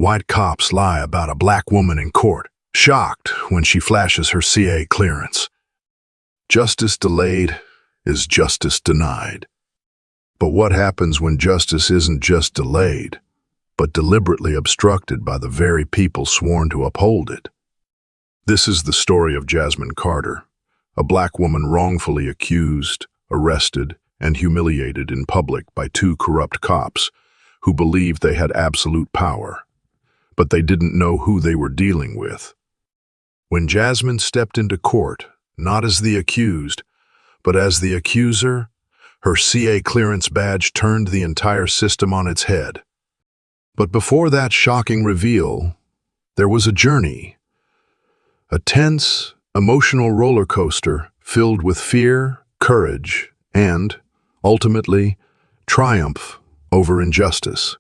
white cops lie about a black woman in court, shocked when she flashes her CA clearance. Justice delayed is justice denied. But what happens when justice isn't just delayed, but deliberately obstructed by the very people sworn to uphold it? This is the story of Jasmine Carter, a black woman wrongfully accused, arrested, and humiliated in public by two corrupt cops who believed they had absolute power, but they didn't know who they were dealing with. When Jasmine stepped into court, not as the accused, but as the accuser, her CA clearance badge turned the entire system on its head. But before that shocking reveal, there was a journey, a tense, emotional roller coaster filled with fear, courage, and, ultimately, triumph over injustice.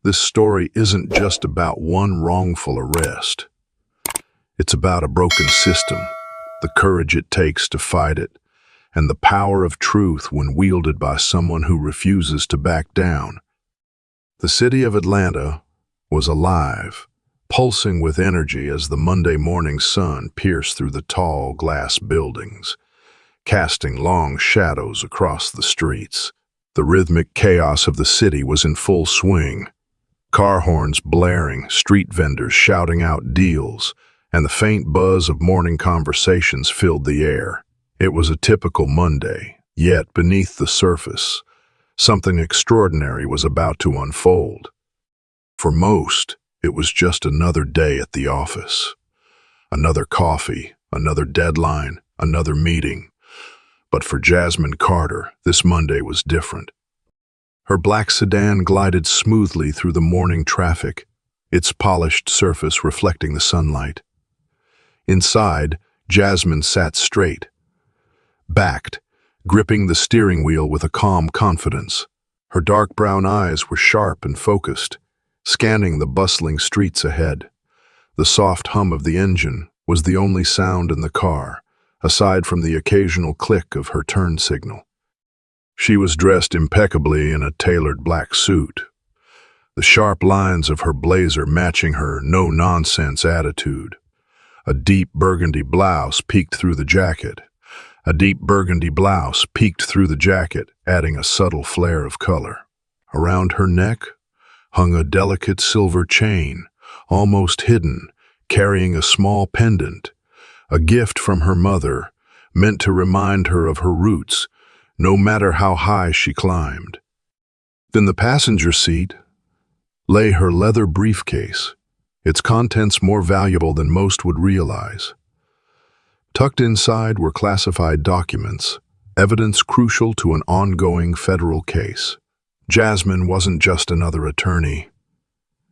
This story isn't just about one wrongful arrest. It's about a broken system, the courage it takes to fight it, and the power of truth when wielded by someone who refuses to back down. The city of Atlanta was alive, pulsing with energy as the Monday morning sun pierced through the tall glass buildings, casting long shadows across the streets. The rhythmic chaos of the city was in full swing. Car horns blaring, street vendors shouting out deals, and the faint buzz of morning conversations filled the air. It was a typical Monday, yet beneath the surface, something extraordinary was about to unfold. For most, it was just another day at the office. Another coffee, another deadline, another meeting. But for Jasmine Carter, this Monday was different. Her black sedan glided smoothly through the morning traffic, its polished surface reflecting the sunlight. Inside, Jasmine sat straight, backed, gripping the steering wheel with a calm confidence. Her dark brown eyes were sharp and focused, scanning the bustling streets ahead. The soft hum of the engine was the only sound in the car, aside from the occasional click of her turn signal. She was dressed impeccably in a tailored black suit, the sharp lines of her blazer matching her no-nonsense attitude. A deep burgundy blouse peeked through the jacket. Adding a subtle flare of color. Around her neck hung a delicate silver chain, almost hidden, carrying a small pendant, a gift from her mother, meant to remind her of her roots, no matter how high she climbed. In the passenger seat lay her leather briefcase, its contents more valuable than most would realize. Tucked inside were classified documents, evidence crucial to an ongoing federal case. Jasmine wasn't just another attorney.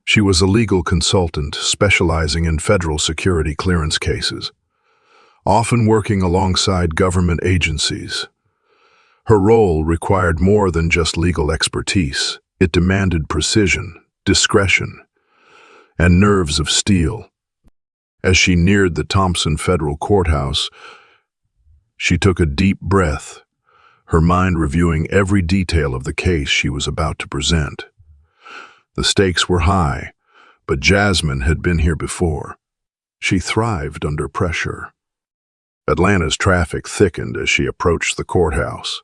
She was a legal consultant specializing in federal security clearance cases, often working alongside government agencies. Her role required more than just legal expertise. It demanded precision, discretion, and nerves of steel. As she neared the Thompson Federal Courthouse, she took a deep breath, her mind reviewing every detail of the case she was about to present. The stakes were high, but Jasmine had been here before. She thrived under pressure. Atlanta's traffic thickened as she approached the courthouse.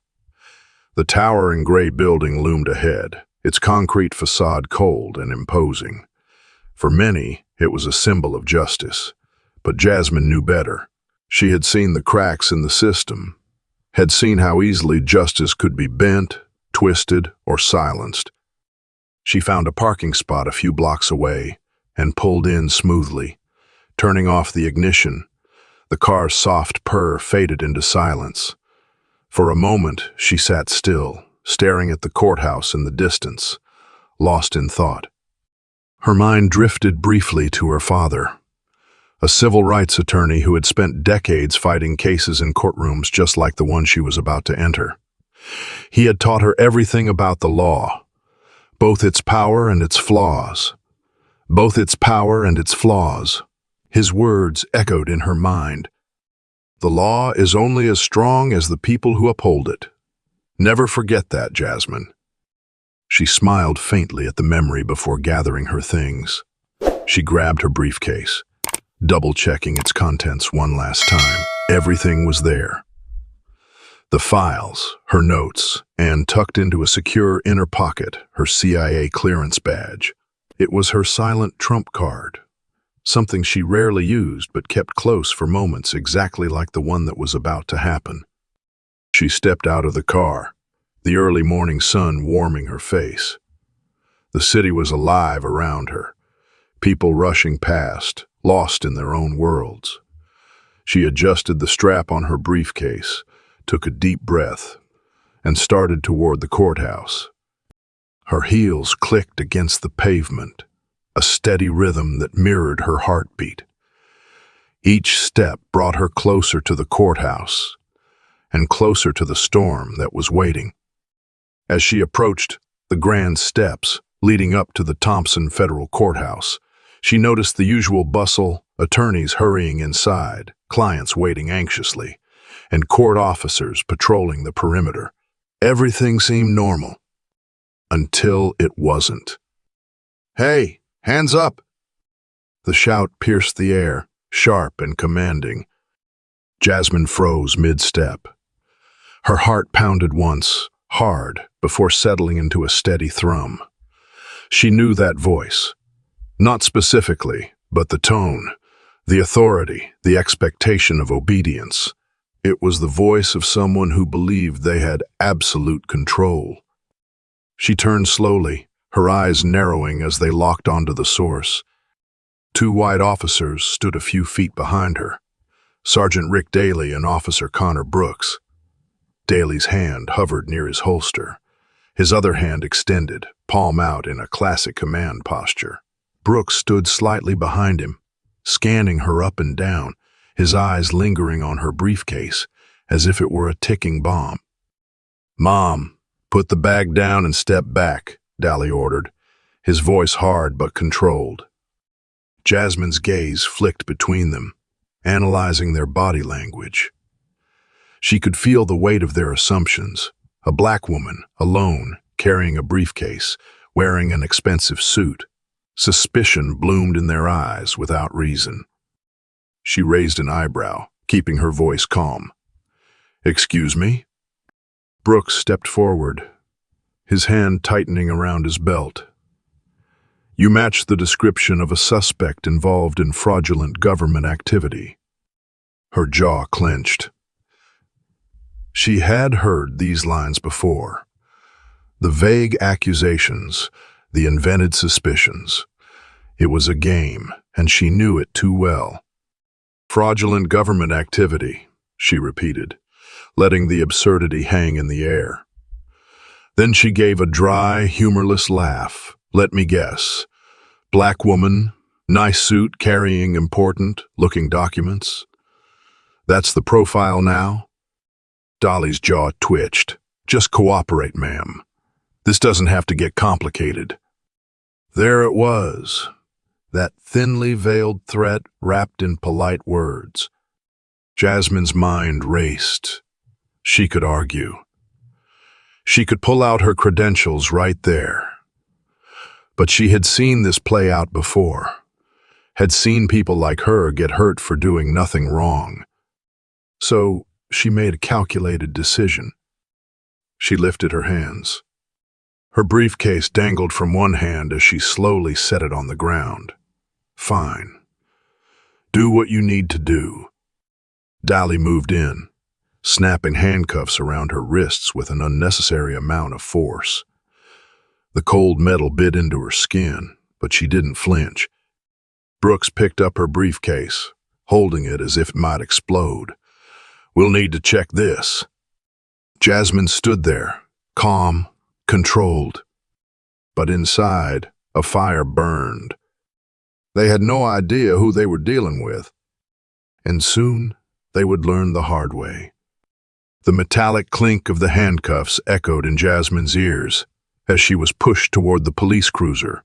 The towering gray building loomed ahead, its concrete facade cold and imposing. For many, it was a symbol of justice, but Jasmine knew better. She had seen the cracks in the system, had seen how easily justice could be bent, twisted, or silenced. She found a parking spot a few blocks away and pulled in smoothly. Turning off the ignition, the car's soft purr faded into silence. For a moment, she sat still, staring at the courthouse in the distance, lost in thought. Her mind drifted briefly to her father, a civil rights attorney who had spent decades fighting cases in courtrooms just like the one she was about to enter. He had taught her everything about the law, both its power and its flaws. His words echoed in her mind. The law is only as strong as the people who uphold it. Never forget that, Jasmine. She smiled faintly at the memory before gathering her things. She grabbed her briefcase, double-checking its contents one last time. Everything was there. The files, her notes, and tucked into a secure inner pocket, her CIA clearance badge. It was her silent trump card, something she rarely used but kept close for moments exactly like the one that was about to happen. She stepped out of the car, the early morning sun warming her face. The city was alive around her, people rushing past, lost in their own worlds. She adjusted the strap on her briefcase, took a deep breath, and started toward the courthouse. Her heels clicked against the pavement, a steady rhythm that mirrored her heartbeat. Each step brought her closer to the courthouse and closer to the storm that was waiting. As she approached the grand steps leading up to the Thompson Federal Courthouse, she noticed the usual bustle, attorneys hurrying inside, clients waiting anxiously, and court officers patrolling the perimeter. Everything seemed normal, until it wasn't. "Hey, hands up!" The shout pierced the air, sharp and commanding. Jasmine froze mid-step. Her heart pounded once, hard, before settling into a steady thrum. She knew that voice. Not specifically, but the tone, the authority, the expectation of obedience. It was the voice of someone who believed they had absolute control. She turned slowly, her eyes narrowing as they locked onto the source. Two white officers stood a few feet behind her, Sergeant Rick Daly and Officer Connor Brooks. Daly's hand hovered near his holster, his other hand extended, palm out in a classic command posture. Brooks stood slightly behind him, scanning her up and down, his eyes lingering on her briefcase, as if it were a ticking bomb. "Mom, put the bag down and step back," Daly ordered, his voice hard but controlled. Jasmine's gaze flicked between them, analyzing their body language. She could feel the weight of their assumptions. A black woman, alone, carrying a briefcase, wearing an expensive suit. Suspicion bloomed in their eyes without reason. She raised an eyebrow, keeping her voice calm. "Excuse me?" Brooks stepped forward, his hand tightening around his belt. "You match the description of a suspect involved in fraudulent government activity." Her jaw clenched. She had heard these lines before. The vague accusations, the invented suspicions. It was a game, and she knew it too well. "Fraudulent government activity," she repeated, letting the absurdity hang in the air. Then she gave a dry, humorless laugh. "Let me guess. Black woman, nice suit, carrying important-looking documents. That's the profile now?" Dolly's jaw twitched. "Just cooperate, ma'am. This doesn't have to get complicated." There it was, that thinly veiled threat wrapped in polite words. Jasmine's mind raced. She could argue. She could pull out her credentials right there. But she had seen this play out before, had seen people like her get hurt for doing nothing wrong. So she made a calculated decision. She lifted her hands. Her briefcase dangled from one hand as she slowly set it on the ground. "Fine. Do what you need to do." Daly moved in, snapping handcuffs around her wrists with an unnecessary amount of force. The cold metal bit into her skin, but she didn't flinch. Brooks picked up her briefcase, holding it as if it might explode. "We'll need to check this." Jasmine stood there, calm, controlled. But inside, a fire burned. They had no idea who they were dealing with. And soon, they would learn the hard way. The metallic clink of the handcuffs echoed in Jasmine's ears as she was pushed toward the police cruiser,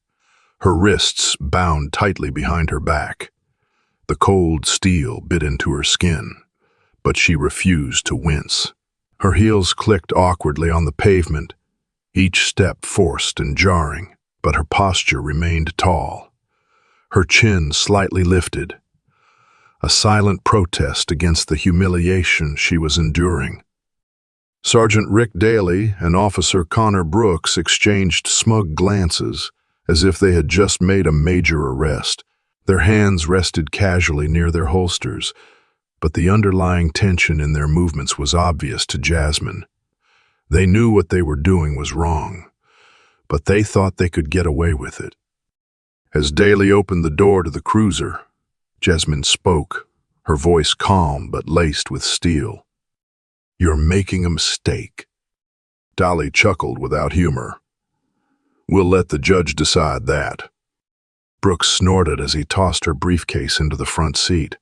her wrists bound tightly behind her back. The cold steel bit into her skin, but she refused to wince. Her heels clicked awkwardly on the pavement, each step forced and jarring, but her posture remained tall. her chin slightly lifted, a silent protest against the humiliation she was enduring. Sergeant Rick Daly and Officer Connor Brooks exchanged smug glances as if they had just made a major arrest. Their hands rested casually near their holsters, but the underlying tension in their movements was obvious to Jasmine. They knew what they were doing was wrong, but they thought they could get away with it. As Daly opened the door to the cruiser, Jasmine spoke, her voice calm but laced with steel. "You're making a mistake." Daly chuckled without humor. "We'll let the judge decide that." Brooks snorted as he tossed her briefcase into the front seat.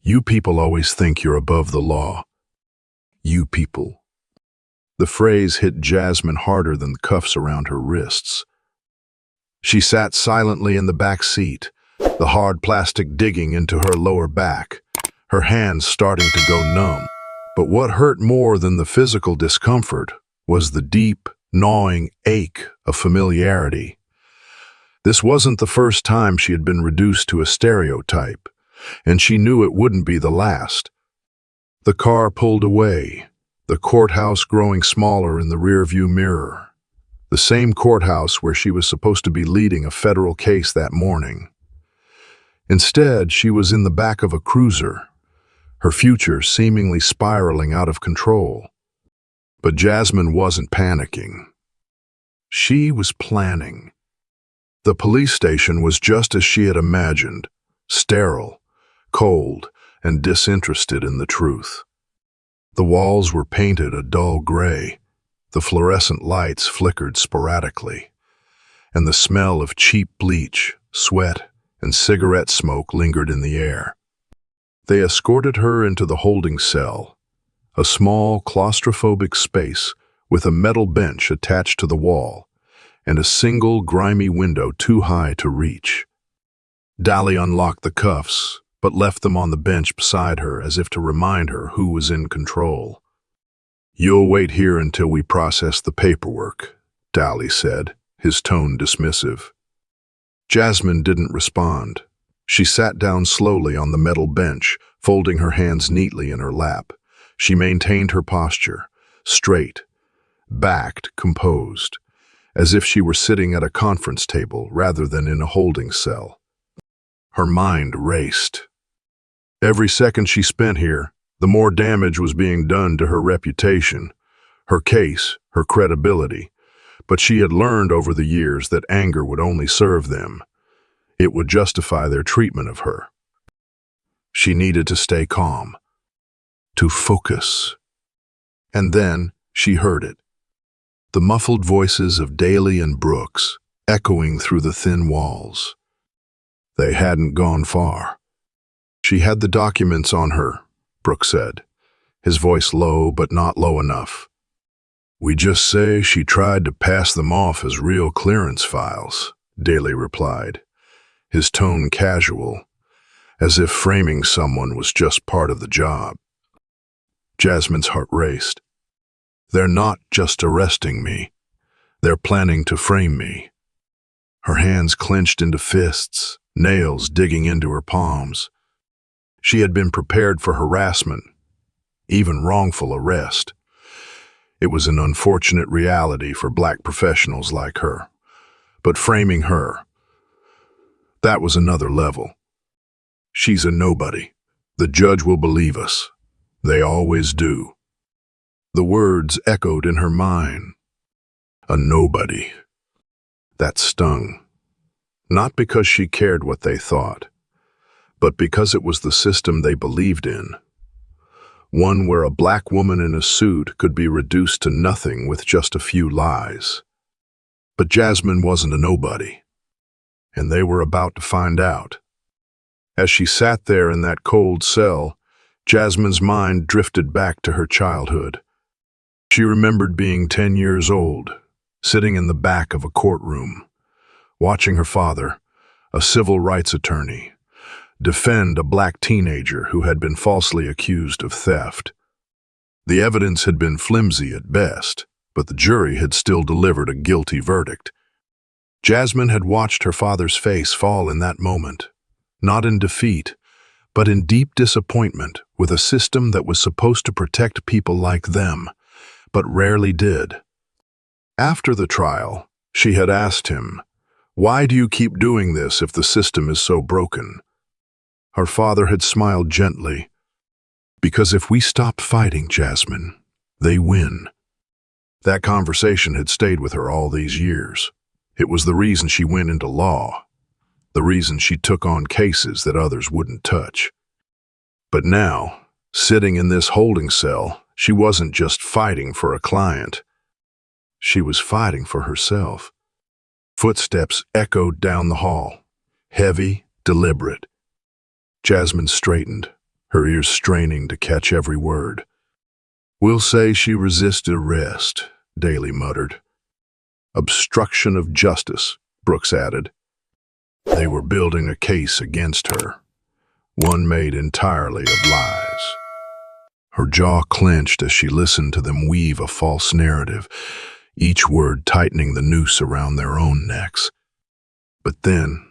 "You people always think you're above the law. You people." The phrase hit Jasmine harder than the cuffs around her wrists. She sat silently in the back seat, the hard plastic digging into her lower back, her hands starting to go numb. But what hurt more than the physical discomfort was the deep, gnawing ache of familiarity. This wasn't the first time she had been reduced to a stereotype, and she knew it wouldn't be the last. The car pulled away, the courthouse growing smaller in the rearview mirror. The same courthouse where she was supposed to be leading a federal case that morning. Instead, she was in the back of a cruiser, her future seemingly spiraling out of control. But Jasmine wasn't panicking. She was planning. The police station was just as she had imagined, sterile, cold, and disinterested in the truth. The walls were painted a dull gray, the fluorescent lights flickered sporadically, and the smell of cheap bleach, sweat, and cigarette smoke lingered in the air. They escorted her into the holding cell, a small, claustrophobic space with a metal bench attached to the wall and a single, grimy window too high to reach. Daly unlocked the cuffs, but left them on the bench beside her as if to remind her who was in control. "You'll wait here until we process the paperwork," Daly said, his tone dismissive. Jasmine didn't respond. She sat down slowly on the metal bench, folding her hands neatly in her lap. She maintained her posture, straight, backed, composed, as if she were sitting at a conference table rather than in a holding cell. Her mind raced. Every second she spent here, the more damage was being done to her reputation, her case, her credibility. But she had learned over the years that anger would only serve them. It would justify their treatment of her. She needed to stay calm, to focus. And then she heard it. The muffled voices of Daly and Brooks echoing through the thin walls. They hadn't gone far. "She had the documents on her," Brooks said, his voice low but not low enough. "We just say she tried to pass them off as real clearance files," Daly replied, his tone casual, as if framing someone was just part of the job. Jasmine's heart raced. "They're not just arresting me. They're planning to frame me." Her hands clenched into fists, nails digging into her palms. She had been prepared for harassment, even wrongful arrest. It was an unfortunate reality for black professionals like her. But framing her, that was another level. "She's a nobody. The judge will believe us. They always do." The words echoed in her mind. A nobody. That stung. Not because she cared what they thought, but because it was the system they believed in. One where a black woman in a suit could be reduced to nothing with just a few lies. But Jasmine wasn't a nobody, and they were about to find out. As she sat there in that cold cell, Jasmine's mind drifted back to her childhood. She remembered being 10 years old, sitting in the back of a courtroom, watching her father, a civil rights attorney, defend a black teenager who had been falsely accused of theft. The evidence had been flimsy at best, but the jury had still delivered a guilty verdict. Jasmine had watched her father's face fall in that moment, not in defeat, but in deep disappointment with a system that was supposed to protect people like them, but rarely did. After the trial, she had asked him, "Why do you keep doing this if the system is so broken?" Her father had smiled gently. "Because if we stop fighting, Jasmine, they win." That conversation had stayed with her all these years. It was the reason she went into law, the reason she took on cases that others wouldn't touch. But now, sitting in this holding cell, she wasn't just fighting for a client. She was fighting for herself. Footsteps echoed down the hall, heavy, deliberate. Jasmine straightened, her ears straining to catch every word. "We'll say she resisted arrest," Daly muttered. "Obstruction of justice," Brooks added. They were building a case against her, one made entirely of lies. Her jaw clenched as she listened to them weave a false narrative, each word tightening the noose around their own necks. But then,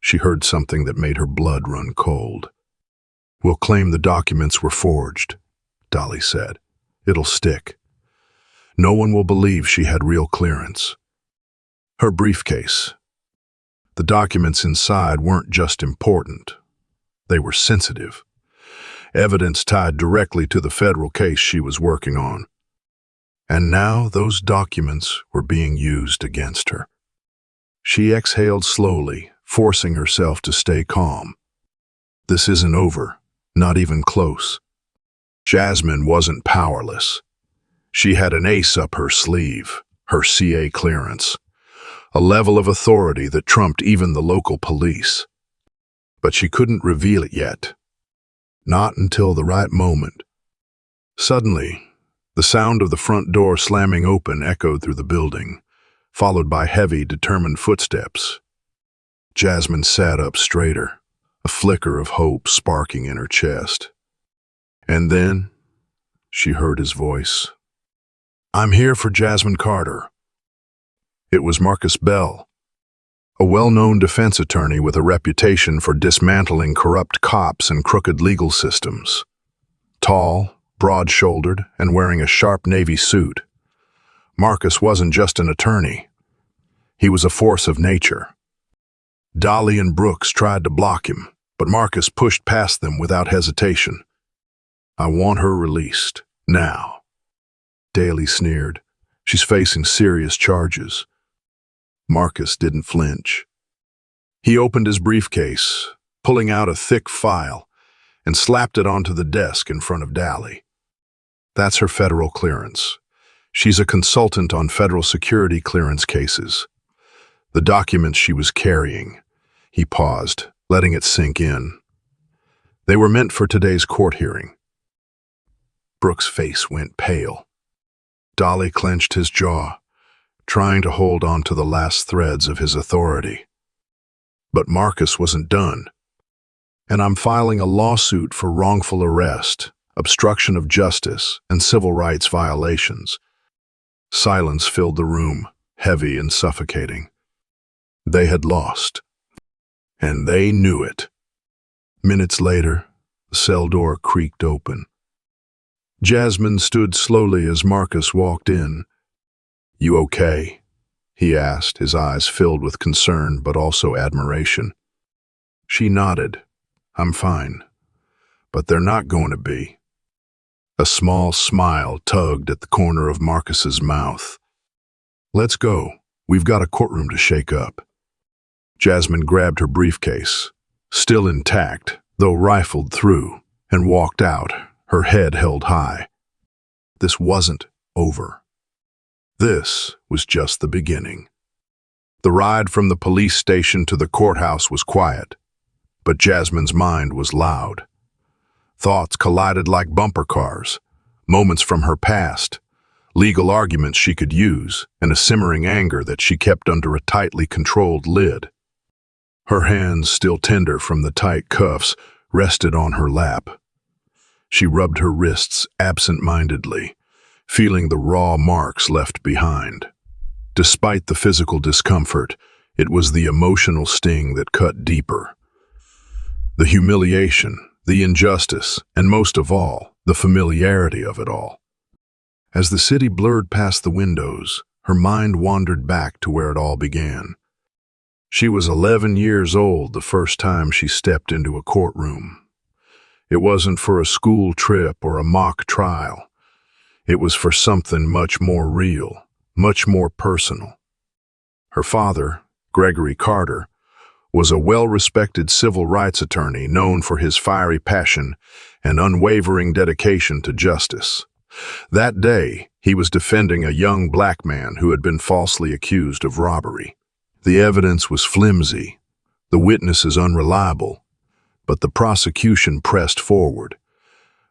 she heard something that made her blood run cold. "We'll claim the documents were forged," Dolly said. "It'll stick. No one will believe she had real clearance." Her briefcase. The documents inside weren't just important. They were sensitive. Evidence tied directly to the federal case she was working on. And now those documents were being used against her. She exhaled slowly, forcing herself to stay calm. This isn't over, not even close. Jasmine wasn't powerless. She had an ace up her sleeve, her CA clearance, a level of authority that trumped even the local police. But she couldn't reveal it yet. Not until the right moment. Suddenly, the sound of the front door slamming open echoed through the building, followed by heavy, determined footsteps. Jasmine sat up straighter, a flicker of hope sparking in her chest. And then, she heard his voice. "I'm here for Jasmine Carter." It was Marcus Bell, a well-known defense attorney with a reputation for dismantling corrupt cops and crooked legal systems. Tall, broad-shouldered, and wearing a sharp navy suit, Marcus wasn't just an attorney. He was a force of nature. Dolly and Brooks tried to block him, but Marcus pushed past them without hesitation. "I want her released, now." Daly sneered. "She's facing serious charges." Marcus didn't flinch. He opened his briefcase, pulling out a thick file, and slapped it onto the desk in front of Daly. "That's her federal clearance. She's a consultant on federal security clearance cases. The documents she was carrying." He paused, letting it sink in. "They were meant for today's court hearing." Brooks' face went pale. Dolly clenched his jaw, trying to hold on to the last threads of his authority. But Marcus wasn't done. "And I'm filing a lawsuit for wrongful arrest, obstruction of justice, and civil rights violations." Silence filled the room, heavy and suffocating. They had lost. And they knew it. Minutes later, the cell door creaked open. Jasmine stood slowly as Marcus walked in. "You okay?" he asked, his eyes filled with concern but also admiration. She nodded. "I'm fine. But they're not going to be." A small smile tugged at the corner of Marcus's mouth. "Let's go. We've got a courtroom to shake up." Jasmine grabbed her briefcase, still intact, though rifled through, and walked out, her head held high. This wasn't over. This was just the beginning. The ride from the police station to the courthouse was quiet, but Jasmine's mind was loud. Thoughts collided like bumper cars, moments from her past, legal arguments she could use, and a simmering anger that she kept under a tightly controlled lid. Her hands, still tender from the tight cuffs, rested on her lap. She rubbed her wrists absent-mindedly, feeling the raw marks left behind. Despite the physical discomfort, It was the emotional sting that cut deeper. The humiliation, the injustice, and most of all, the familiarity of it all. As the city blurred past the windows, her mind wandered back to where it all began. She was 11 years old the first time she stepped into a courtroom. It wasn't for a school trip or a mock trial. It was for something much more real, much more personal. Her father, Gregory Carter, was a well-respected civil rights attorney known for his fiery passion and unwavering dedication to justice. That day, he was defending a young black man who had been falsely accused of robbery. The evidence was flimsy, the witnesses unreliable, but the prosecution pressed forward,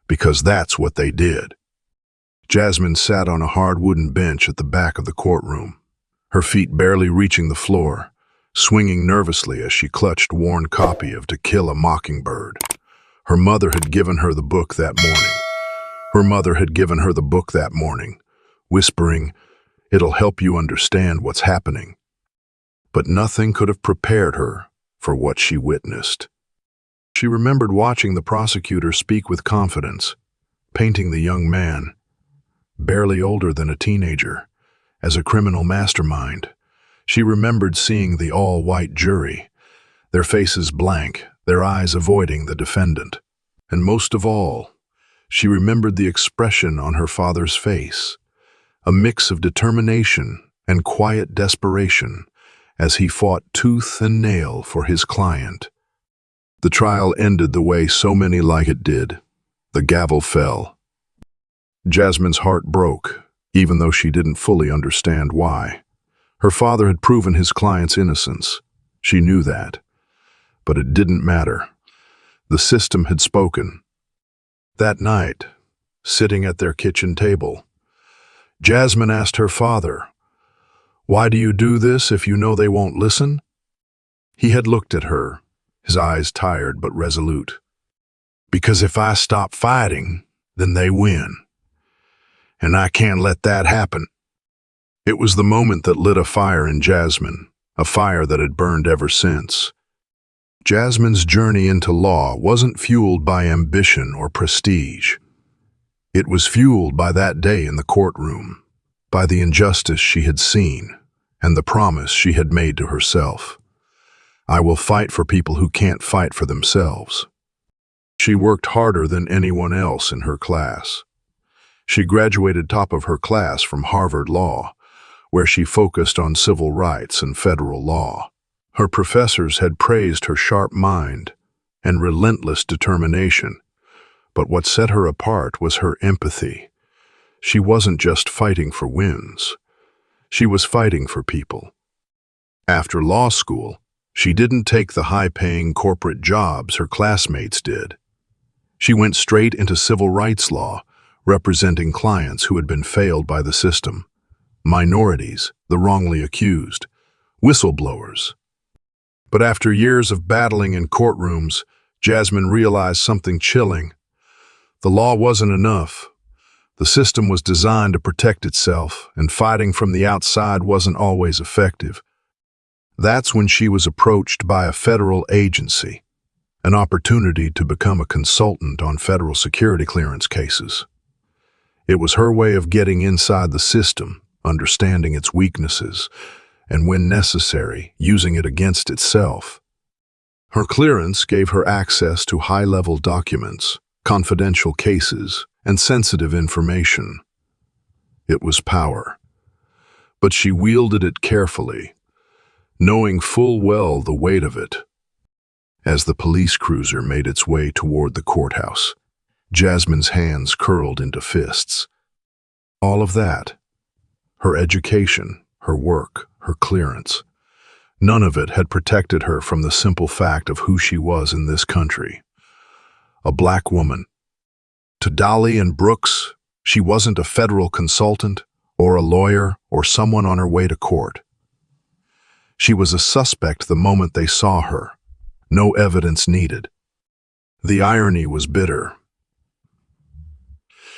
because that's what they did. Jasmine sat on a hard wooden bench at the back of the courtroom, her feet barely reaching the floor, swinging nervously as she clutched a worn copy of To Kill a Mockingbird. Her mother had given her the book that morning. Whispering, "It'll help you understand what's happening." But nothing could have prepared her for what she witnessed. She remembered watching the prosecutor speak with confidence, painting the young man, barely older than a teenager, as a criminal mastermind. She remembered seeing the all-white jury, their faces blank, their eyes avoiding the defendant. And most of all, she remembered the expression on her father's face, a mix of determination and quiet desperation, as he fought tooth and nail for his client. The trial ended the way so many like it did. The gavel fell. Jasmine's heart broke, even though she didn't fully understand why. Her father had proven his client's innocence. She knew that. But it didn't matter. The system had spoken. That night, sitting at their kitchen table, Jasmine asked her father, "Why do you do this if you know they won't listen?" He had looked at her, his eyes tired but resolute. "Because if I stop fighting, then they win. And I can't let that happen." It was the moment that lit a fire in Jasmine, a fire that had burned ever since. Jasmine's journey into law wasn't fueled by ambition or prestige. It was fueled by that day in the courtroom, by the injustice she had seen, and the promise she had made to herself. "I will fight for people who can't fight for themselves." She worked harder than anyone else in her class. She graduated top of her class from Harvard Law, where she focused on civil rights and federal law. Her professors had praised her sharp mind and relentless determination, but what set her apart was her empathy. She wasn't just fighting for wins. She was fighting for people. After law school, she didn't take the high-paying corporate jobs her classmates did. She went straight into civil rights law, representing clients who had been failed by the system, minorities, the wrongly accused, whistleblowers. But after years of battling in courtrooms, Jasmine realized something chilling. The law wasn't enough. The system was designed to protect itself, and fighting from the outside wasn't always effective. That's when she was approached by a federal agency, an opportunity to become a consultant on federal security clearance cases. It was her way of getting inside the system, understanding its weaknesses, and when necessary, using it against itself. Her clearance gave her access to high-level documents, confidential cases, and sensitive information. It was power. But she wielded it carefully, knowing full well the weight of it. As the police cruiser made its way toward the courthouse, Jasmine's hands curled into fists. All of that, her education, her work, her clearance, none of it had protected her from the simple fact of who she was in this country. A black woman. To Dolly and Brooks, she wasn't a federal consultant or a lawyer or someone on her way to court. She was a suspect the moment they saw her. No evidence needed. The irony was bitter.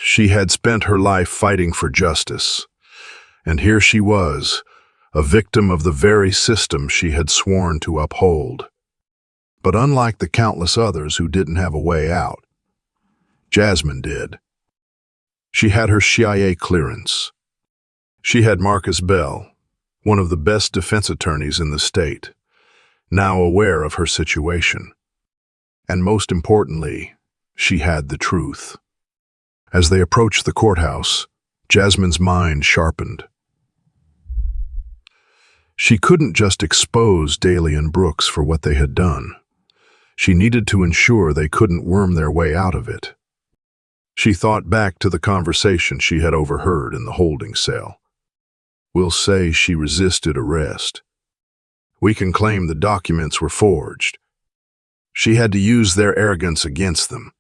She had spent her life fighting for justice, and here she was, a victim of the very system she had sworn to uphold. But unlike the countless others who didn't have a way out, Jasmine did. She had her CIA clearance. She had Marcus Bell, one of the best defense attorneys in the state, now aware of her situation. And most importantly, she had the truth. As they approached the courthouse, Jasmine's mind sharpened. She couldn't just expose Daly and Brooks for what they had done. She needed to ensure they couldn't worm their way out of it. She thought back to the conversation she had overheard in the holding cell. We'll say she resisted arrest. We can claim the documents were forged. She had to use their arrogance against them.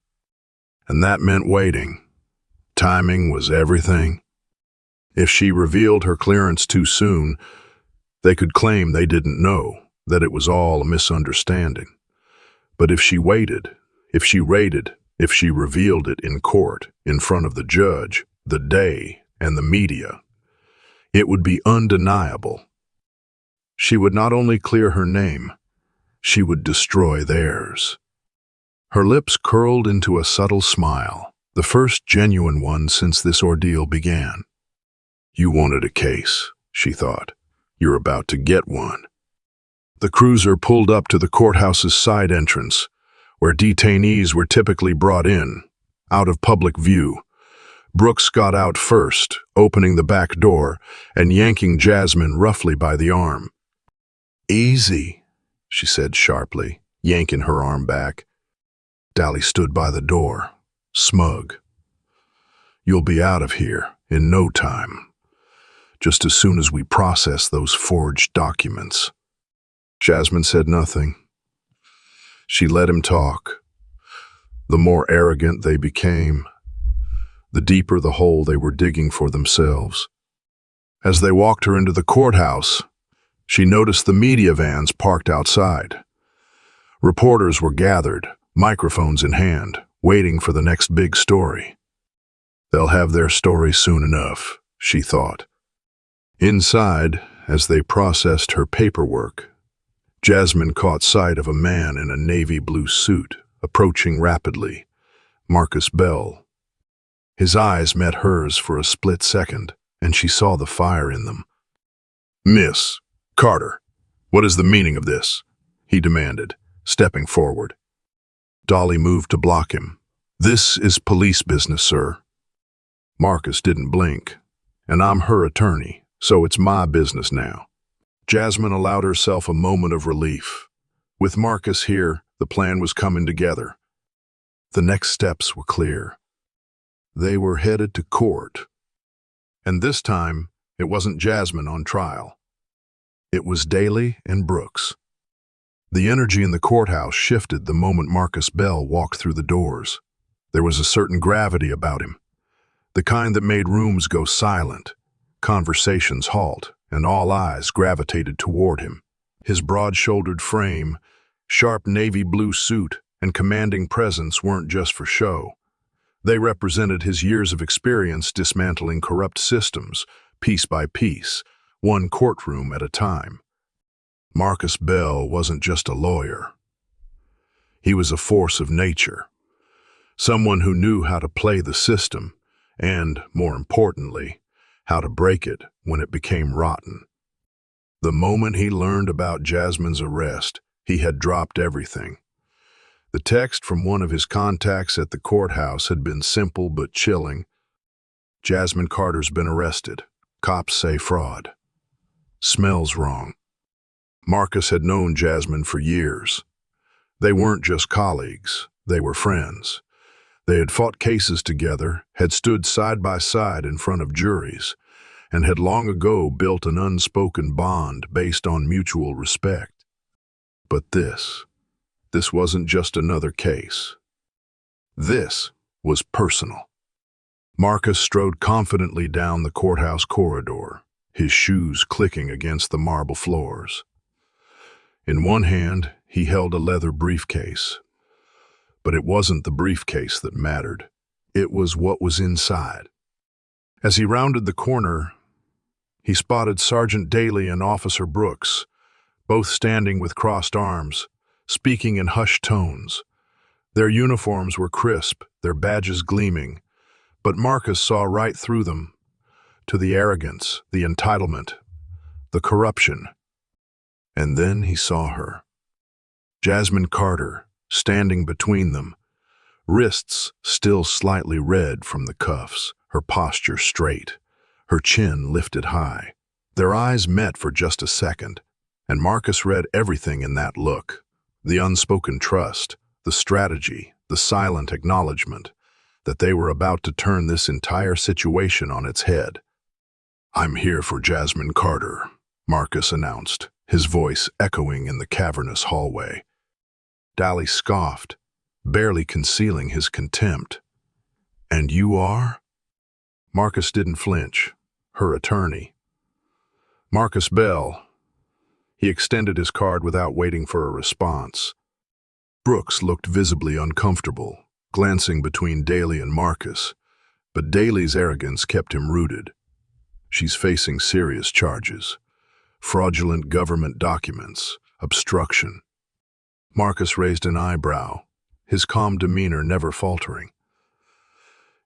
And that meant waiting. Timing was everything. If she revealed her clearance too soon, they could claim they didn't know, that it was all a misunderstanding. But if she waited, if she revealed it in court, in front of the judge, the day, and the media, it would be undeniable. She would not only clear her name, she would destroy theirs. Her lips curled into a subtle smile, the first genuine one since this ordeal began. You wanted a case, she thought. You're about to get one. The cruiser pulled up to the courthouse's side entrance, where detainees were typically brought in, out of public view. Brooks got out first, opening the back door and yanking Jasmine roughly by the arm. Easy, she said sharply, yanking her arm back. Daly stood by the door, smug. You'll be out of here in no time, just as soon as we process those forged documents. Jasmine said nothing. She let him talk. The more arrogant they became, the deeper the hole they were digging for themselves. As they walked her into the courthouse, she noticed the media vans parked outside. Reporters were gathered, microphones in hand, waiting for the next big story. They'll have their story soon enough, she thought. Inside, as they processed her paperwork, Jasmine caught sight of a man in a navy blue suit, approaching rapidly, Marcus Bell. His eyes met hers for a split second, and she saw the fire in them. Miss Carter, what is the meaning of this? He demanded, stepping forward. Dolly moved to block him. This is police business, sir. Marcus didn't blink, and I'm her attorney, so it's my business now. Jasmine allowed herself a moment of relief. With Marcus here, the plan was coming together. The next steps were clear. They were headed to court. And this time, it wasn't Jasmine on trial. It was Daly and Brooks. The energy in the courthouse shifted the moment Marcus Bell walked through the doors. There was a certain gravity about him, the kind that made rooms go silent, conversations halt, and all eyes gravitated toward him. His broad-shouldered frame, sharp navy blue suit, and commanding presence weren't just for show. They represented his years of experience dismantling corrupt systems, piece by piece, one courtroom at a time. Marcus Bell wasn't just a lawyer. He was a force of nature, someone who knew how to play the system and, more importantly, how to break it when it became rotten. The moment he learned about Jasmine's arrest, he had dropped everything. The text from one of his contacts at the courthouse had been simple but chilling. Jasmine Carter's been arrested. Cops say fraud. Smells wrong. Marcus had known Jasmine for years. They weren't just colleagues, they were friends. They had fought cases together, had stood side by side in front of juries, and had long ago built an unspoken bond based on mutual respect. But this wasn't just another case. This was personal. Marcus strode confidently down the courthouse corridor, his shoes clicking against the marble floors. In one hand, he held a leather briefcase. But it wasn't the briefcase that mattered. It was what was inside. As he rounded the corner, He spotted Sergeant Daly and Officer Brooks, both standing with crossed arms, speaking in hushed tones. Their uniforms were crisp, their badges gleaming, but Marcus saw right through them, to the arrogance, the entitlement, the corruption. And then he saw her. Jasmine Carter, standing between them, wrists still slightly red from the cuffs, her posture straight, her chin lifted high. Their eyes met for just a second, and Marcus read everything in that look. The unspoken trust, the strategy, the silent acknowledgement that they were about to turn this entire situation on its head. "I'm here for Jasmine Carter," Marcus announced, his voice echoing in the cavernous hallway. Daly scoffed, barely concealing his contempt. "And you are?" Marcus didn't flinch. "Her attorney." "Marcus Bell." He extended his card without waiting for a response. Brooks looked visibly uncomfortable, glancing between Daly and Marcus, but Daly's arrogance kept him rooted. "She's facing serious charges. Fraudulent government documents, obstruction." Marcus raised an eyebrow, his calm demeanor never faltering.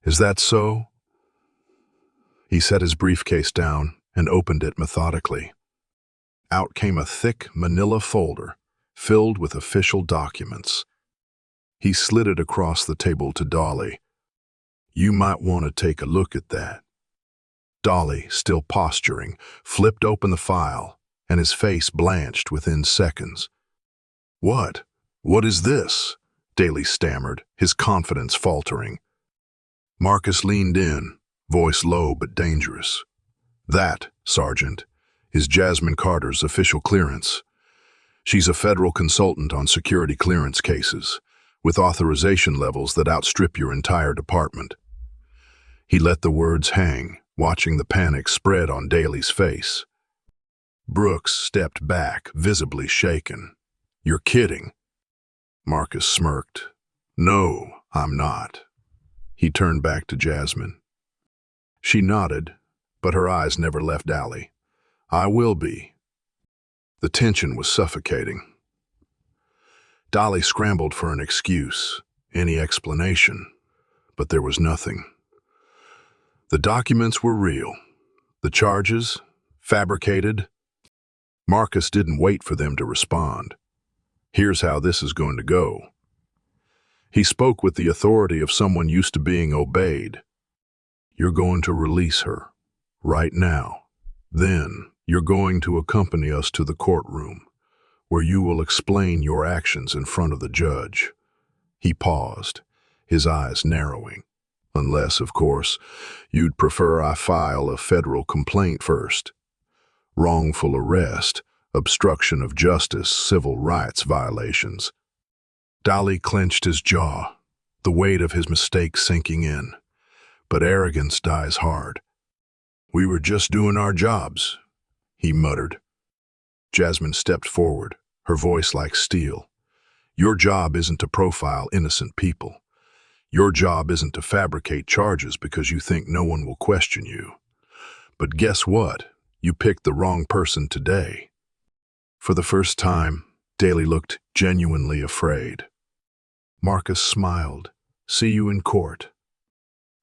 "Is that so?" He set his briefcase down and opened it methodically. Out came a thick manila folder filled with official documents. He slid it across the table to Dolly. "You might want to take a look at that." Dolly, still posturing, flipped open the file, and his face blanched within seconds. "What? What is this?" Daly stammered, his confidence faltering. Marcus leaned in, voice low but dangerous. "That, Sergeant, is Jasmine Carter's official clearance. She's a federal consultant on security clearance cases, with authorization levels that outstrip your entire department." He let the words hang, watching the panic spread on Daly's face. Brooks stepped back, visibly shaken. "You're kidding." Marcus smirked. "No, I'm not." He turned back to Jasmine. She nodded, but her eyes never left Daly. "I will be." The tension was suffocating. Dolly scrambled for an excuse, any explanation, but there was nothing. The documents were real. The charges, fabricated. Marcus didn't wait for them to respond. "Here's how this is going to go." He spoke with the authority of someone used to being obeyed. "You're going to release her, right now. Then you're going to accompany us to the courtroom, where you will explain your actions in front of the judge." He paused, his eyes narrowing. "Unless, of course, you'd prefer I file a federal complaint first. Wrongful arrest, obstruction of justice, civil rights violations." Dolly clenched his jaw, the weight of his mistake sinking in. But arrogance dies hard. "We were just doing our jobs," he muttered. Jasmine stepped forward, her voice like steel. "Your job isn't to profile innocent people. Your job isn't to fabricate charges because you think no one will question you. But guess what? You picked the wrong person today." For the first time, Daly looked genuinely afraid. Marcus smiled. "See you in court."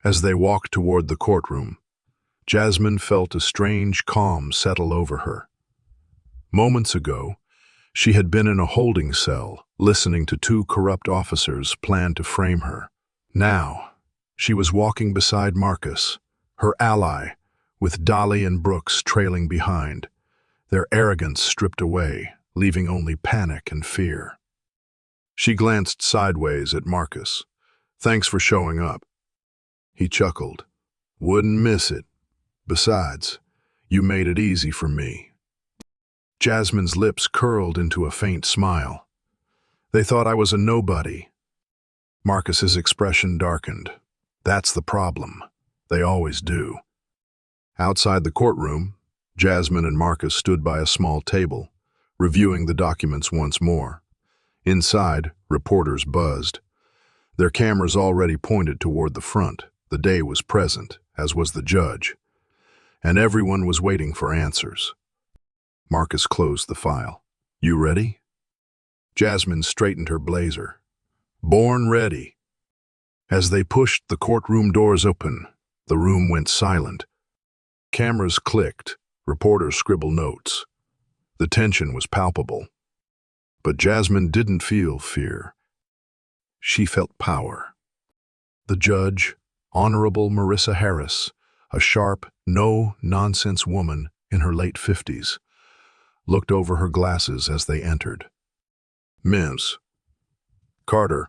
As they walked toward the courtroom, Jasmine felt a strange calm settle over her. Moments ago, she had been in a holding cell, listening to two corrupt officers plan to frame her. Now, she was walking beside Marcus, her ally, with Dolly and Brooks trailing behind, their arrogance stripped away, leaving only panic and fear. She glanced sideways at Marcus. "Thanks for showing up." He chuckled. "Wouldn't miss it. Besides, you made it easy for me." Jasmine's lips curled into a faint smile. "They thought I was a nobody." Marcus's expression darkened. "That's the problem. They always do." Outside the courtroom, Jasmine and Marcus stood by a small table, reviewing the documents once more. Inside, reporters buzzed. Their cameras already pointed toward the front. The day was present, as was the judge. and everyone was waiting for answers. Marcus closed the file. "You ready?" Jasmine straightened her blazer. "Born ready." As they pushed the courtroom doors open, the room went silent. Cameras clicked, reporters scribbled notes. The tension was palpable. But Jasmine didn't feel fear. She felt power. The judge, Honorable Marissa Harris, a sharp, no-nonsense woman in her late 50s, looked over her glasses as they entered. "Ms. Carter,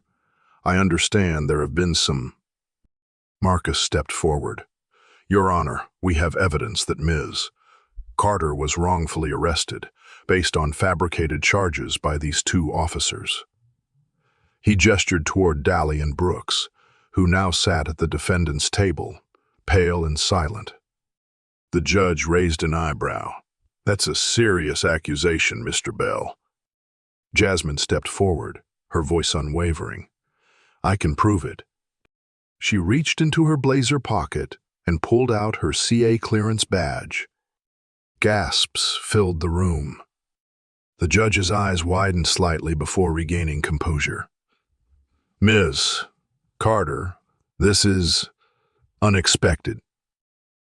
I understand there have been some—" Marcus stepped forward. "Your Honor, we have evidence that Ms. Carter was wrongfully arrested based on fabricated charges by these two officers." He gestured toward Daly and Brooks, who now sat at the defendant's table, pale and silent. The judge raised an eyebrow. "That's a serious accusation, Mr. Bell." Jasmine stepped forward, her voice unwavering. "I can prove it." She reached into her blazer pocket and pulled out her CA clearance badge. Gasps filled the room. The judge's eyes widened slightly before regaining composure. "Ms. Carter, this is unexpected."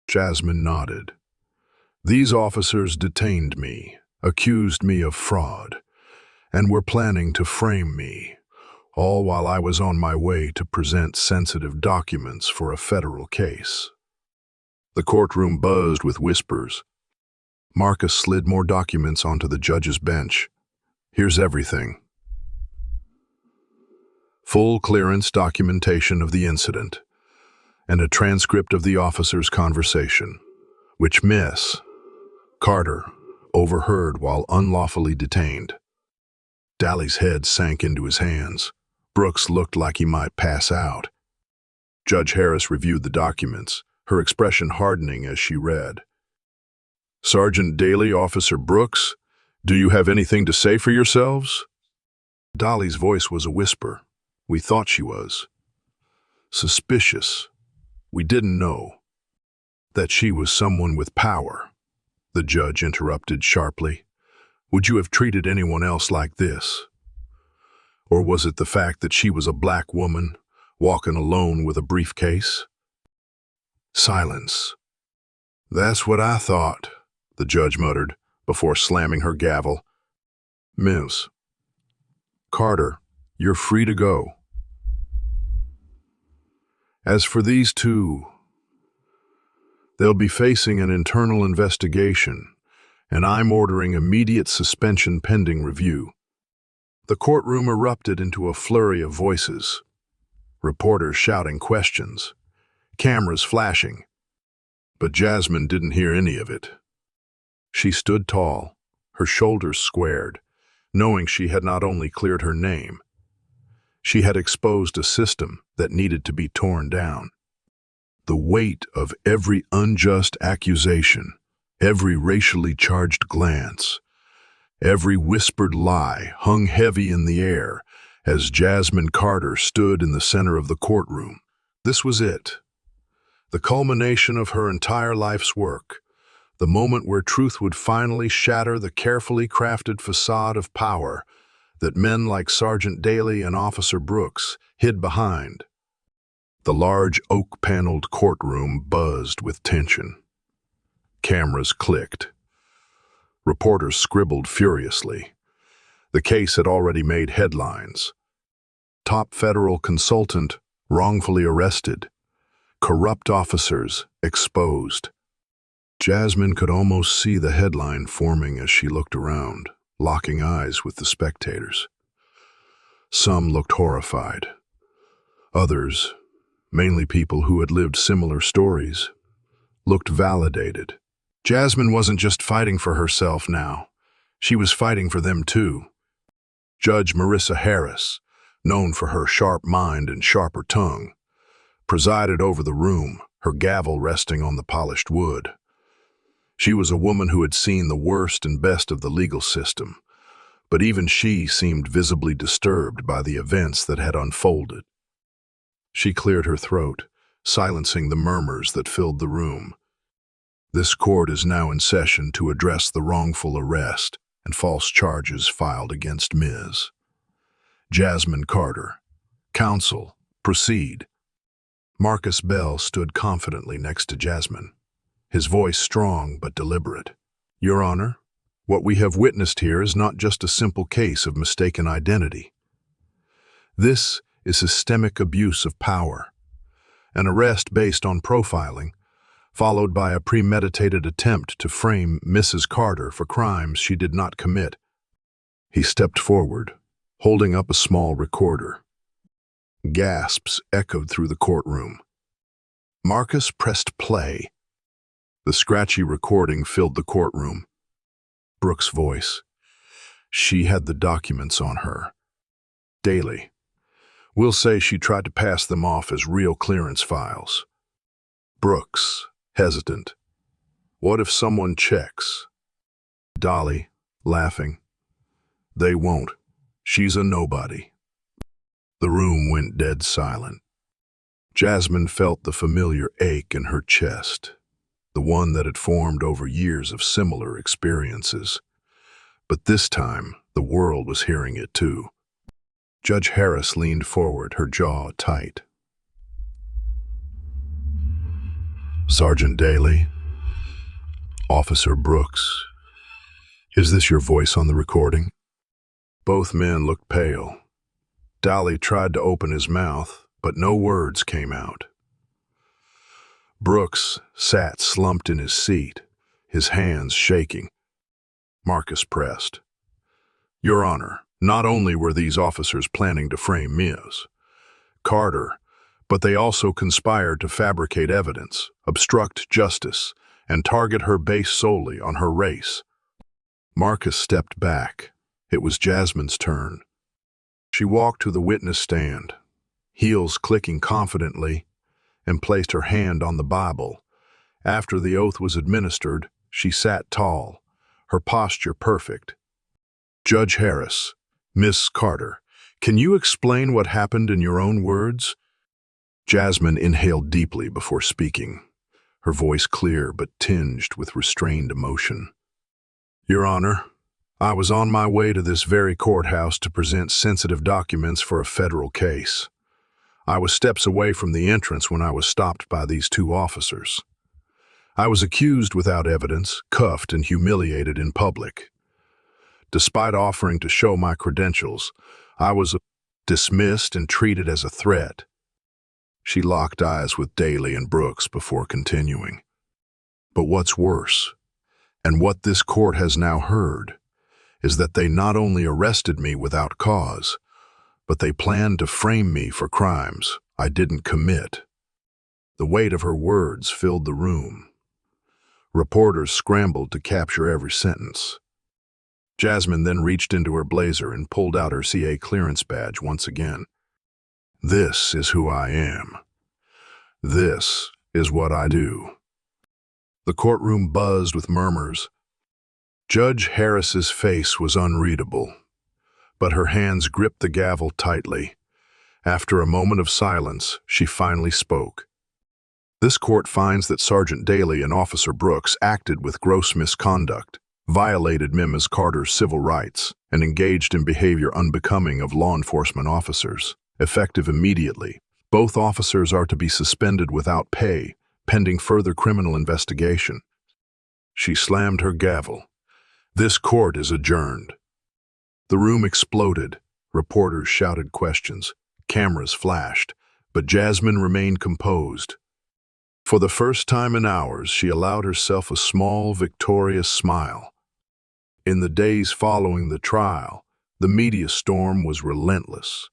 Jasmine nodded. "These officers detained me, accused me of fraud, and were planning to frame me, all while I was on my way to present sensitive documents for a federal case." The courtroom buzzed with whispers. Marcus slid more documents onto the judge's bench. "Here's everything. Full clearance documentation of the incident, and a transcript of the officer's conversation, which Miss Carter overheard while unlawfully detained." Daly's head sank into his hands. Brooks looked like he might pass out. Judge Harris reviewed the documents, her expression hardening as she read. "Sergeant Daly, Officer Brooks, do you have anything to say for yourselves?" Daly's voice was a whisper. "We thought she was suspicious. We didn't know that she was someone with power." The judge interrupted sharply. "Would you have treated anyone else like this? Or was it the fact that she was a black woman walking alone with a briefcase?" Silence. "That's what I thought," the judge muttered before slamming her gavel. "Ms. Carter, you're free to go. As for these two, they'll be facing an internal investigation, and I'm ordering immediate suspension pending review." The courtroom erupted into a flurry of voices, reporters shouting questions, cameras flashing. But Jasmine didn't hear any of it. She stood tall, her shoulders squared, knowing she had not only cleared her name, she had exposed a system that needed to be torn down. The weight of every unjust accusation, every racially charged glance, every whispered lie hung heavy in the air as Jasmine Carter stood in the center of the courtroom. This was it, the culmination of her entire life's work, the moment where truth would finally shatter the carefully crafted facade of power that men like Sergeant Daly and Officer Brooks hid behind. The large oak-paneled courtroom buzzed with tension. Cameras clicked. Reporters scribbled furiously. The case had already made headlines. Top federal consultant wrongfully arrested. Corrupt officers exposed. Jasmine could almost see the headline forming as she looked around, locking eyes with the spectators. Some looked horrified. Others, mainly people who had lived similar stories, looked validated. Jasmine wasn't just fighting for herself now. She was fighting for them too. Judge Marissa Harris, known for her sharp mind and sharper tongue, presided over the room, her gavel resting on the polished wood. She was a woman who had seen the worst and best of the legal system, but even she seemed visibly disturbed by the events that had unfolded. She cleared her throat, silencing the murmurs that filled the room. This court is now in session to address the wrongful arrest and false charges filed against Ms. Jasmine Carter. Counsel, proceed. Marcus Bell stood confidently next to Jasmine, his voice strong but deliberate. Your Honor, what we have witnessed here is not just a simple case of mistaken identity. This is systemic abuse of power, an arrest based on profiling, followed by a premeditated attempt to frame Mrs. Carter for crimes she did not commit. He stepped forward, holding up a small recorder. Gasps echoed through the courtroom. Marcus pressed play. The scratchy recording filled the courtroom. Brooks' voice. She had the documents on her. Daly. We'll say she tried to pass them off as real clearance files. Brooks, hesitant. What if someone checks? Dolly, laughing. They won't. She's a nobody. The room went dead silent. Jasmine felt the familiar ache in her chest, the one that had formed over years of similar experiences. But this time, the world was hearing it too. Judge Harris leaned forward, her jaw tight. Sergeant Daly, Officer Brooks, is this your voice on the recording? Both men looked pale. Dolly tried to open his mouth, but no words came out. Brooks sat slumped in his seat, his hands shaking. Marcus pressed. Your Honor, not only were these officers planning to frame Ms. Carter, but they also conspired to fabricate evidence, obstruct justice, and target her based solely on her race. Marcus stepped back. It was Jasmine's turn. She walked to the witness stand, heels clicking confidently, and placed her hand on the Bible. After the oath was administered, she sat tall, her posture perfect. Judge Harris, Miss Carter, can you explain what happened in your own words? Jasmine inhaled deeply before speaking, her voice clear but tinged with restrained emotion. Your Honor, I was on my way to this very courthouse to present sensitive documents for a federal case. I was steps away from the entrance when I was stopped by these two officers. I was accused without evidence, cuffed and humiliated in public. Despite offering to show my credentials, I was dismissed and treated as a threat. She locked eyes with Daly and Brooks before continuing. But what's worse, and what this court has now heard, is that they not only arrested me without cause, but they planned to frame me for crimes I didn't commit. The weight of her words filled the room. Reporters scrambled to capture every sentence. Jasmine then reached into her blazer and pulled out her CA clearance badge once again. This is who I am. This is what I do. The courtroom buzzed with murmurs. Judge Harris's face was unreadable, but her hands gripped the gavel tightly. After a moment of silence, she finally spoke. This court finds that Sergeant Daly and Officer Brooks acted with gross misconduct, violated Ms. Carter's civil rights, and engaged in behavior unbecoming of law enforcement officers. Effective immediately, both officers are to be suspended without pay, pending further criminal investigation. She slammed her gavel. This court is adjourned. The room exploded. Reporters shouted questions. Cameras flashed, but Jasmine remained composed. For the first time in hours, she allowed herself a small, victorious smile. In the days following the trial, the media storm was relentless.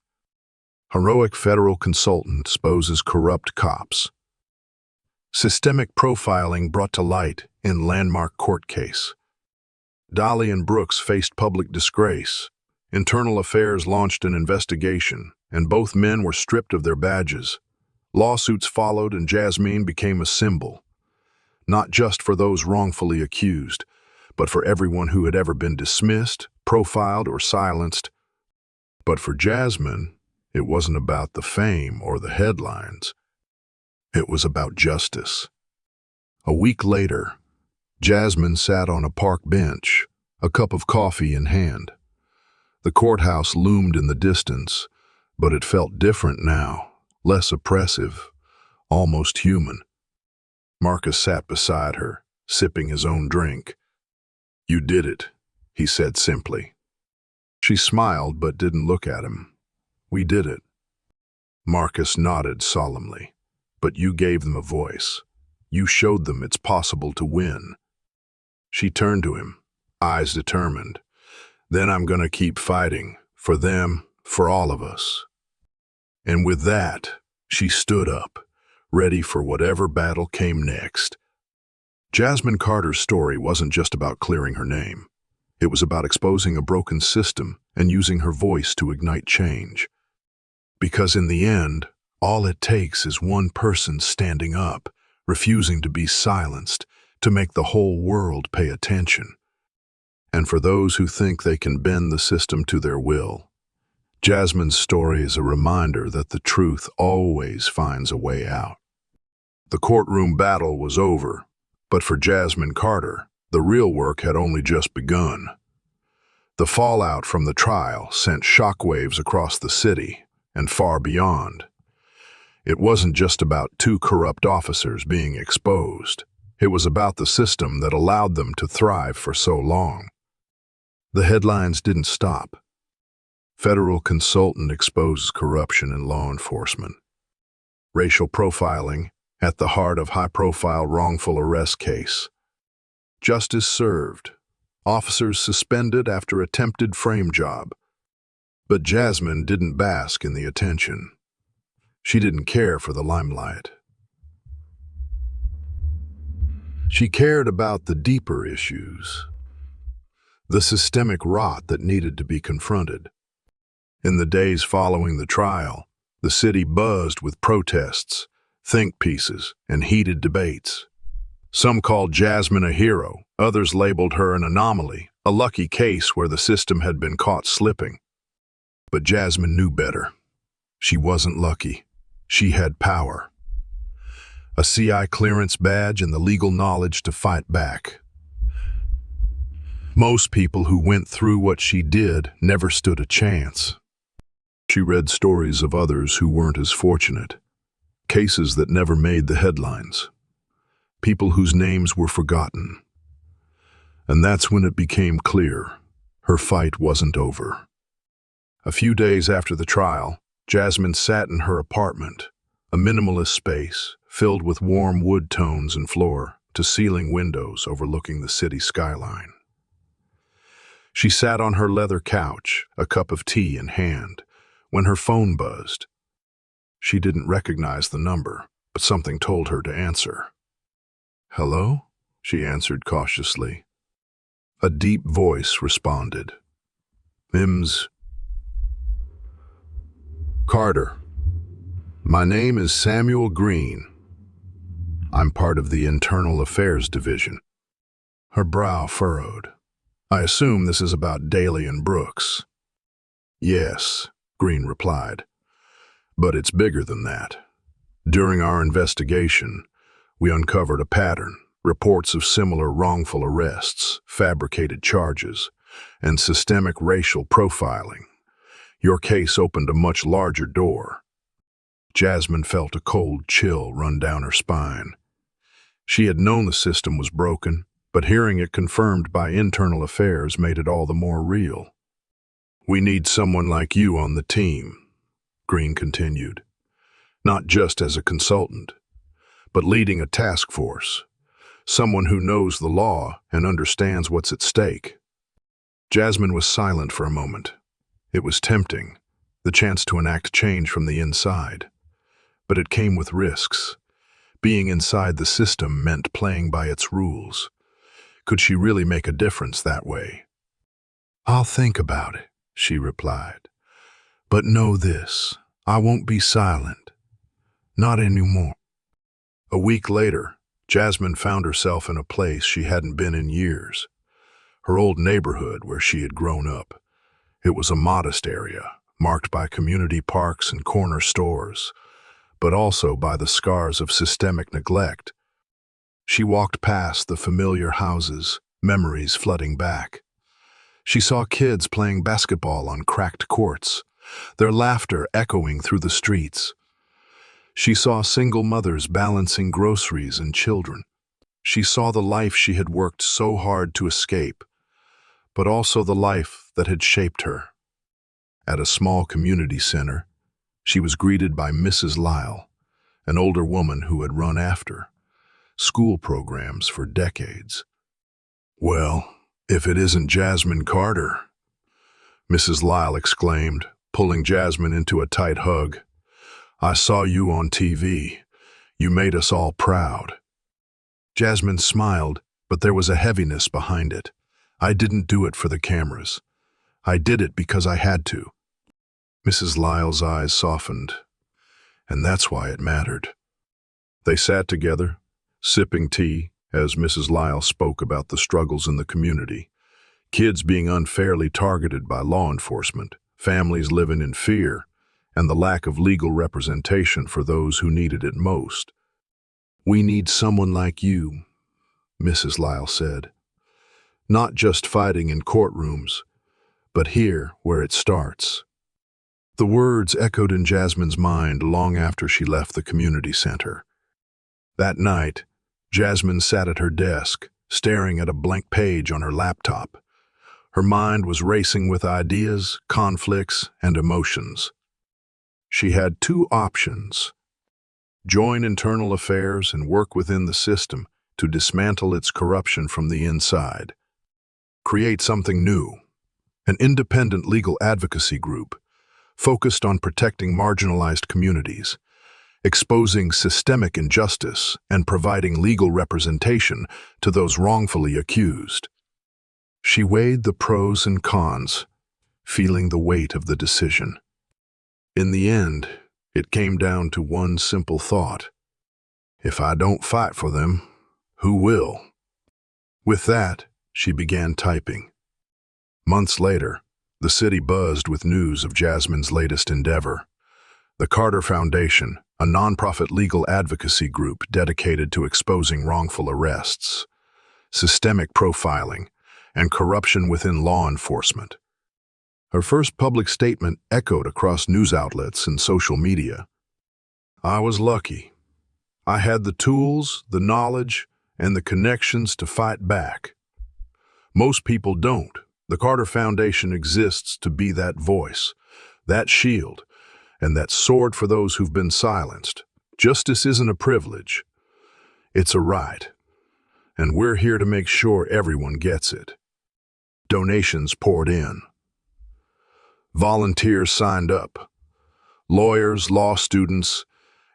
Heroic federal consultant exposes corrupt cops. Systemic profiling brought to light in landmark court case. Dolly and Brooks faced public disgrace. Internal Affairs launched an investigation, and both men were stripped of their badges. Lawsuits followed, and Jasmine became a symbol, not just for those wrongfully accused, but for everyone who had ever been dismissed, profiled, or silenced. But for Jasmine, it wasn't about the fame or the headlines. It was about justice. A week later, Jasmine sat on a park bench, a cup of coffee in hand. The courthouse loomed in the distance, but it felt different now, less oppressive, almost human. Marcus sat beside her, sipping his own drink. "You did it," he said simply. She smiled but didn't look at him. "We did it." Marcus nodded solemnly. "But you gave them a voice. You showed them it's possible to win." She turned to him, eyes determined. "Then I'm gonna keep fighting, for them, for all of us." And with that, she stood up, ready for whatever battle came next. Jasmine Carter's story wasn't just about clearing her name. It was about exposing a broken system and using her voice to ignite change. Because in the end, all it takes is one person standing up, refusing to be silenced, to make the whole world pay attention. And for those who think they can bend the system to their will, Jasmine's story is a reminder that the truth always finds a way out. The courtroom battle was over, but for Jasmine Carter, the real work had only just begun. The fallout from the trial sent shockwaves across the city and far beyond. It wasn't just about two corrupt officers being exposed. It was about the system that allowed them to thrive for so long. The headlines didn't stop. Federal consultant exposes corruption in law enforcement. Racial profiling at the heart of high-profile wrongful arrest case. Justice served. Officers suspended after attempted frame job. But Jasmine didn't bask in the attention. She didn't care for the limelight. She cared about the deeper issues, the systemic rot that needed to be confronted. In the days following the trial, the city buzzed with protests, think pieces, and heated debates. Some called Jasmine a hero, others labeled her an anomaly, a lucky case where the system had been caught slipping. But Jasmine knew better. She wasn't lucky. She had power. A CI clearance badge and the legal knowledge to fight back. Most people who went through what she did never stood a chance. She read stories of others who weren't as fortunate, cases that never made the headlines, people whose names were forgotten. And that's when it became clear her fight wasn't over. A few days after the trial, Jasmine sat in her apartment, a minimalist space filled with warm wood tones and floor-to-ceiling windows overlooking the city skyline. She sat on her leather couch, a cup of tea in hand, when her phone buzzed. She didn't recognize the number, but something told her to answer. "Hello?" she answered cautiously. A deep voice responded. "Mims Carter. My name is Samuel Green. I'm part of the Internal Affairs Division." Her brow furrowed. "I assume this is about Daly and Brooks." "Yes," Green replied. "But it's bigger than that. During our investigation, we uncovered a pattern, reports of similar wrongful arrests, fabricated charges, and systemic racial profiling. Your case opened a much larger door." Jasmine felt a cold chill run down her spine. She had known the system was broken, but hearing it confirmed by Internal Affairs made it all the more real. "We need someone like you on the team," Green continued. "Not just as a consultant, but leading a task force. Someone who knows the law and understands what's at stake." Jasmine was silent for a moment. It was tempting, the chance to enact change from the inside. But it came with risks. Being inside the system meant playing by its rules. Could she really make a difference that way? "I'll think about it," she replied. "But know this, I won't be silent. Not anymore." A week later, Jasmine found herself in a place she hadn't been in years. Her old neighborhood where she had grown up. It was a modest area, marked by community parks and corner stores, but also by the scars of systemic neglect. She walked past the familiar houses, memories flooding back. She saw kids playing basketball on cracked courts, their laughter echoing through the streets. She saw single mothers balancing groceries and children. She saw the life she had worked so hard to escape, but also the life that had shaped her. At a small community center, she was greeted by Mrs. Lyle, an older woman who had run after school programs for decades. "Well, if it isn't Jasmine Carter," Mrs. Lyle exclaimed, pulling Jasmine into a tight hug. "I saw you on TV. You made us all proud." Jasmine smiled, but there was a heaviness behind it. "I didn't do it for the cameras. I did it because I had to." Mrs. Lyle's eyes softened, and that's why it mattered. They sat together, sipping tea, as Mrs. Lyle spoke about the struggles in the community. Kids being unfairly targeted by law enforcement, families living in fear, and the lack of legal representation for those who needed it most. "We need someone like you," Mrs. Lyle said. "Not just fighting in courtrooms, but here where it starts." The words echoed in Jasmine's mind long after she left the community center. That night, Jasmine sat at her desk, staring at a blank page on her laptop. Her mind was racing with ideas, conflicts, and emotions. She had two options: join internal affairs and work within the system to dismantle its corruption from the inside. Create something new, an independent legal advocacy group focused on protecting marginalized communities, exposing systemic injustice, and providing legal representation to those wrongfully accused. She weighed the pros and cons, feeling the weight of the decision. In the end, it came down to one simple thought: if I don't fight for them, who will? With that, she began typing. Months later, the city buzzed with news of Jasmine's latest endeavor. The Carter Foundation, a nonprofit legal advocacy group dedicated to exposing wrongful arrests, systemic profiling, and corruption within law enforcement. Her first public statement echoed across news outlets and social media. "I was lucky. I had the tools, the knowledge, and the connections to fight back. Most people don't. The Carter Foundation exists to be that voice, that shield, and that sword for those who've been silenced. Justice isn't a privilege. It's a right. And we're here to make sure everyone gets it." Donations poured in. Volunteers signed up. Lawyers, law students,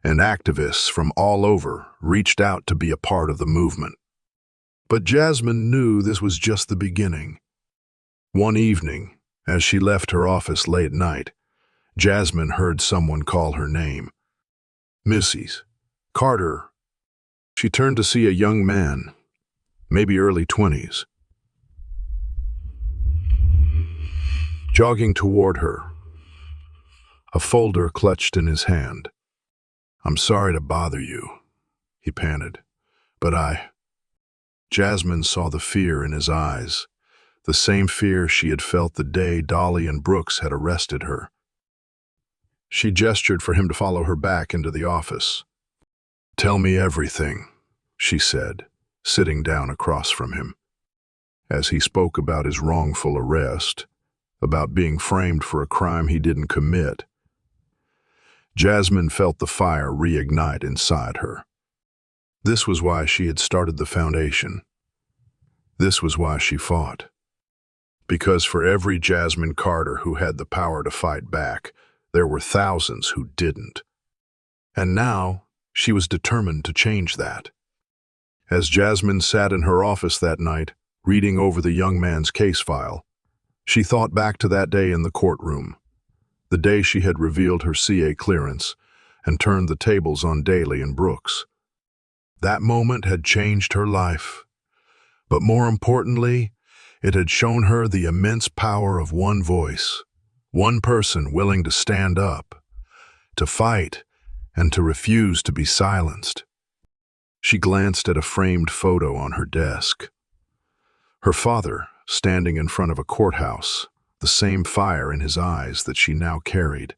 and activists from all over reached out to be a part of the movement. But Jasmine knew this was just the beginning. One evening, as she left her office late at night, Jasmine heard someone call her name. "Mrs. Carter." She turned to see a young man, maybe early 20s, jogging toward her, a folder clutched in his hand. "I'm sorry to bother you," he panted, "but Jasmine saw the fear in his eyes, the same fear she had felt the day Dolly and Brooks had arrested her. She gestured for him to follow her back into the office. "Tell me everything," she said, sitting down across from him. As he spoke about his wrongful arrest, about being framed for a crime he didn't commit, Jasmine felt the fire reignite inside her. This was why she had started the foundation. This was why she fought. Because for every Jasmine Carter who had the power to fight back, there were thousands who didn't. And now, she was determined to change that. As Jasmine sat in her office that night, reading over the young man's case file, she thought back to that day in the courtroom, the day she had revealed her CA clearance and turned the tables on Daly and Brooks. That moment had changed her life. But more importantly, it had shown her the immense power of one voice, one person willing to stand up, to fight, and to refuse to be silenced. She glanced at a framed photo on her desk. Her father, standing in front of a courthouse, the same fire in his eyes that she now carried.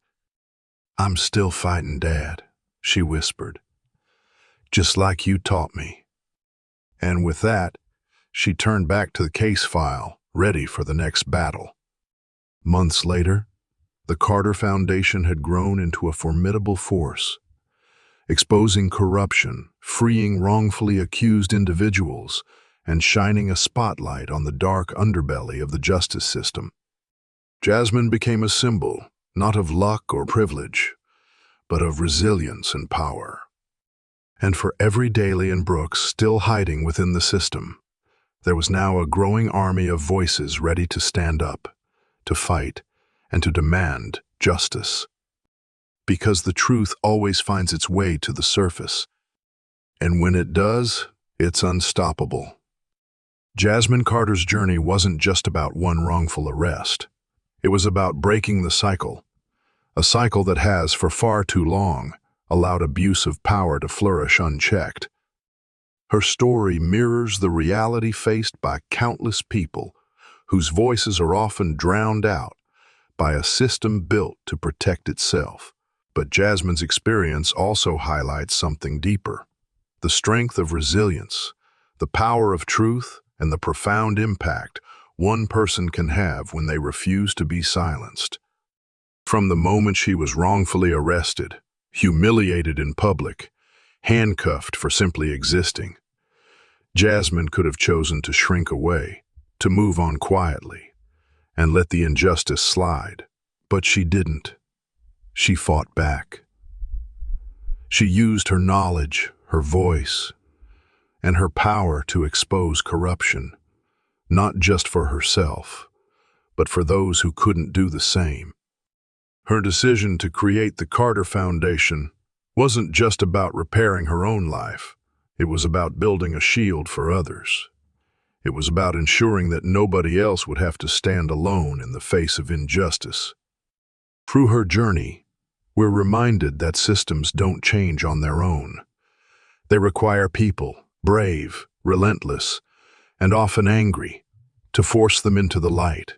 "I'm still fighting, Dad," she whispered. "Just like you taught me." And with that, she turned back to the case file, ready for the next battle. Months later, the Carter Foundation had grown into a formidable force, exposing corruption, freeing wrongfully accused individuals, and shining a spotlight on the dark underbelly of the justice system. Jasmine became a symbol, not of luck or privilege, but of resilience and power. And for every Daly and Brooks still hiding within the system, there was now a growing army of voices ready to stand up, to fight, and to demand justice. Because the truth always finds its way to the surface, and when it does, it's unstoppable. Jasmine Carter's journey wasn't just about one wrongful arrest. It was about breaking the cycle, a cycle that has, for far too long, allowed abuse of power to flourish unchecked. Her story mirrors the reality faced by countless people whose voices are often drowned out by a system built to protect itself. But Jasmine's experience also highlights something deeper: the strength of resilience, the power of truth, and the profound impact one person can have when they refuse to be silenced. From the moment she was wrongfully arrested, humiliated in public, handcuffed for simply existing, Jasmine could have chosen to shrink away, to move on quietly, and let the injustice slide. But she didn't. She fought back. She used her knowledge, her voice, and her power to expose corruption, not just for herself, but for those who couldn't do the same. Her decision to create the Carter Foundation wasn't just about repairing her own life. It was about building a shield for others. It was about ensuring that nobody else would have to stand alone in the face of injustice. Through her journey, we're reminded that systems don't change on their own. They require people, brave, relentless, and often angry, to force them into the light.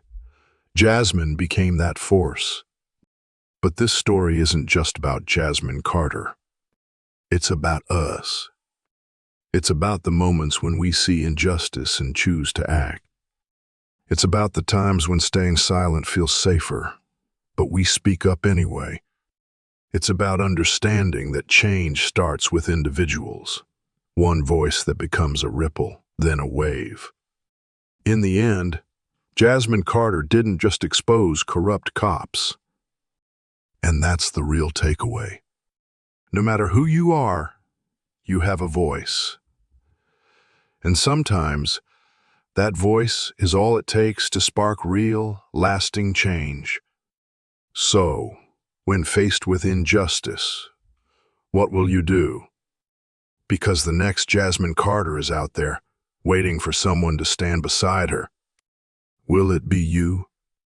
Jasmine became that force. But this story isn't just about Jasmine Carter. It's about us. It's about the moments when we see injustice and choose to act. It's about the times when staying silent feels safer, but we speak up anyway. It's about understanding that change starts with individuals, one voice that becomes a ripple, then a wave. In the end, Jasmine Carter didn't just expose corrupt cops. And that's the real takeaway. No matter who you are, you have a voice. And sometimes, that voice is all it takes to spark real, lasting change. So, when faced with injustice, what will you do? Because the next Jasmine Carter is out there, waiting for someone to stand beside her. Will it be you?